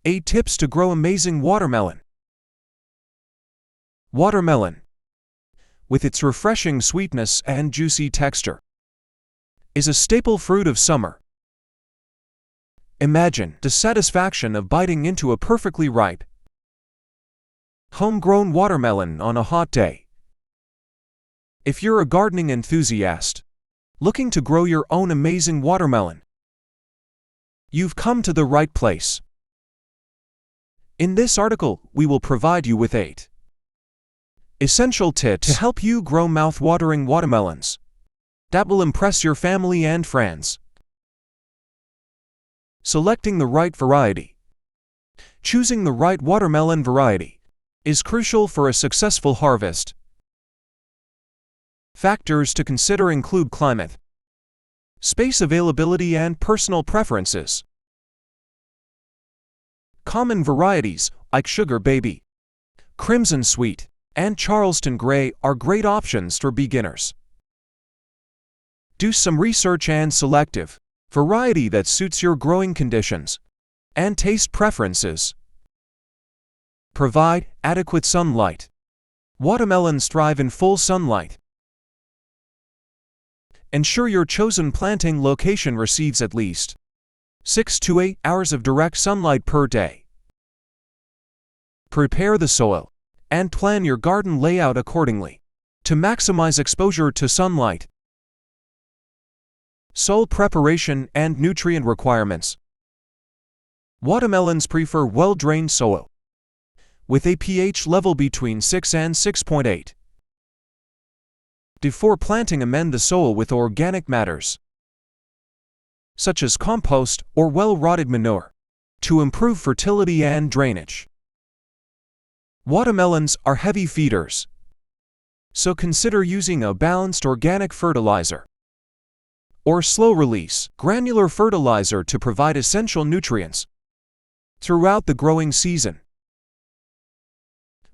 8 tips to grow amazing watermelon. Watermelon, with its refreshing sweetness and juicy texture, is a staple fruit of summer. Imagine the satisfaction of biting into a perfectly ripe, homegrown watermelon on a hot day. If you're a gardening enthusiast looking to grow your own amazing watermelon, you've come to the right place. In this article, we will provide you with 8 essential tips to help you grow mouth-watering watermelons that will impress your family and friends. Selecting the right variety. Choosing the right watermelon variety is crucial for a successful harvest. Factors to consider include climate, space availability, and personal preferences. Common varieties like Sugar Baby, Crimson Sweet, and Charleston Gray are great options for beginners. Do some research and selective variety that suits your growing conditions and taste preferences. Provide adequate sunlight. Watermelons thrive in full sunlight. Ensure your chosen planting location receives at least 6 to 8 hours of direct sunlight per day. Prepare the soil and plan your garden layout accordingly to maximize exposure to sunlight. Soil preparation and nutrient requirements. Watermelons prefer well-drained soil with a pH level between 6 and 6.8. Before planting, amend the soil with organic matters such as compost or well-rotted manure to improve fertility and drainage. Watermelons are heavy feeders, so consider using a balanced organic fertilizer or slow-release granular fertilizer to provide essential nutrients throughout the growing season.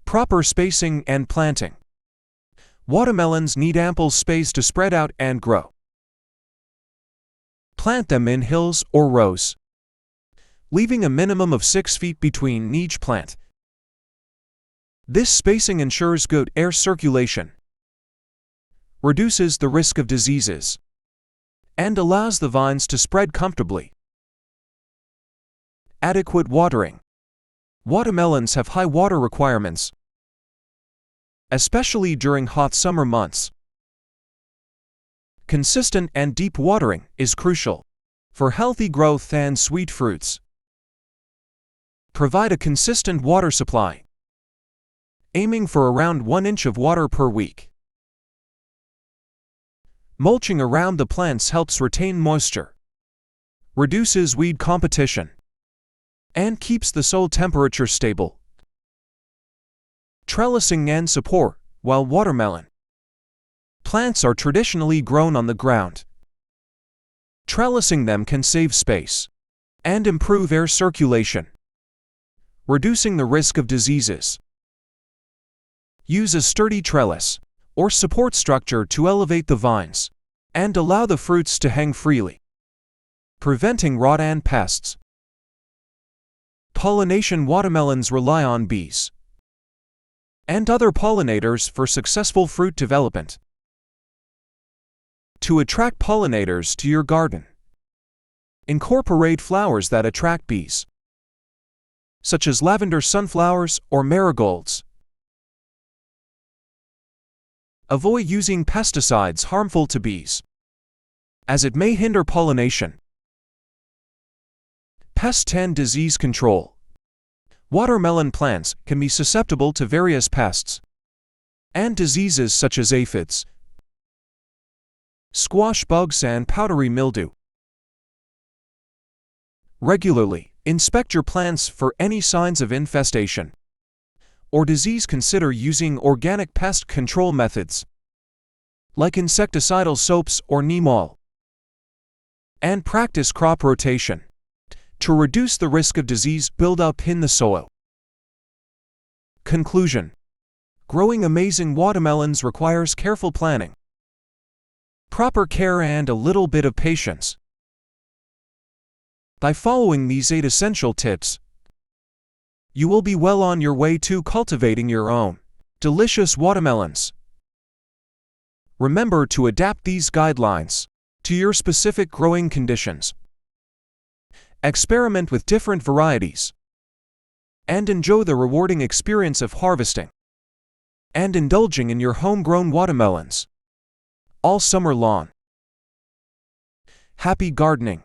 Proper spacing and planting. Watermelons need ample space to spread out and grow. Plant them in hills or rows, leaving a minimum of 6 feet between each plant. This spacing ensures good air circulation, reduces the risk of diseases, and allows the vines to spread comfortably. Adequate watering. Watermelons have high water requirements, especially during hot summer months. Consistent and deep watering is crucial for healthy growth and sweet fruits. Provide a consistent water supply, aiming for around 1 inch of water per week. Mulching around the plants helps retain moisture, reduces weed competition, and keeps the soil temperature stable. Trellising and support. While watermelon plants are traditionally grown on the ground, trellising them can save space and improve air circulation, reducing the risk of diseases. Use a sturdy trellis or support structure to elevate the vines and allow the fruits to hang freely, preventing rot and pests. Pollination. Watermelons rely on bees and other pollinators for successful fruit development. To attract pollinators to your garden, incorporate flowers that attract bees, such as lavender, sunflowers, or marigolds. Avoid using pesticides harmful to bees, as it may hinder pollination. Pest and disease control. Watermelon plants can be susceptible to various pests and diseases such as aphids, squash bugs, and powdery mildew. Regularly inspect your plants for any signs of infestation or disease. Consider using organic pest control methods like insecticidal soaps or neem oil, and practice crop rotation to reduce the risk of disease buildup in the soil. Conclusion. Growing amazing watermelons requires careful planning, proper care, and a little bit of patience. By following these 8 essential tips, you will be well on your way to cultivating your own delicious watermelons. Remember to adapt these guidelines to your specific growing conditions. Experiment with different varieties and enjoy the rewarding experience of harvesting and indulging in your homegrown watermelons all summer long. Happy gardening!